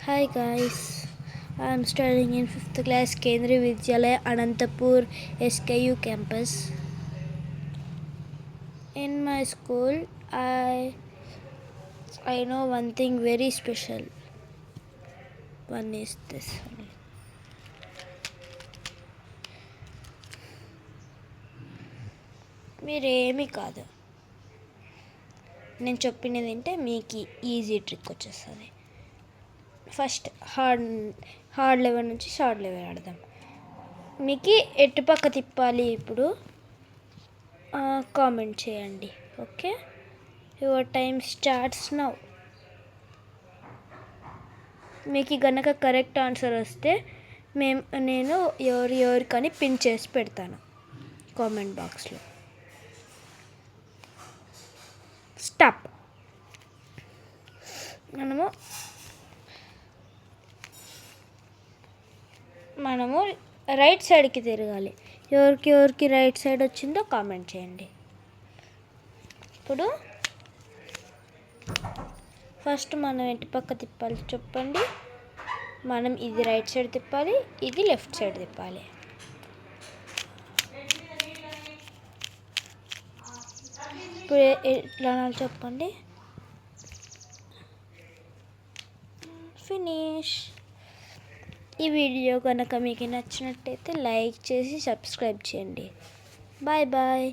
Hi guys, I am studying in 5th class Kendriya Vidyalaya Anantapur SKU campus. In my school, I know one thing very special. One is this. మీరేమీ కాదు, నేను చెప్పినది వింటే మీకు easy trick వచ్చేస్తుంది. First hard level నుంచి short level ఆడదాం. మీకు ఎటుపక్క తిప్పాలి ఇప్పుడు కామెంట్ చేయండి. Okay, your time starts now. మీకు గనక కరెక్ట్ ఆన్సర్ వస్తే నేను ఎవరికని పిన్ చేసి పెడతాను కామెంట్ బాక్స్లో. స్టాప్. మనము రైట్ సైడ్కి తిరగాలి. ఎవరికి రైట్ సైడ్ వచ్చిందో కామెంట్ చేయండి. ఇప్పుడు ఫస్ట్ మనం ఎటు పక్క తిప్పాలి చెప్పండి. మనం ఇది రైట్ సైడ్ తిప్పాలి, ఇది లెఫ్ట్ సైడ్ తిప్పాలి. ఇప్పుడు ఎట్లా చెప్పండి. ఫినిష్. ఈ వీడియో కనుక మీకు నచ్చినట్టయితే లైక్ చేసి సబ్స్క్రైబ్ చేయండి. Bye bye.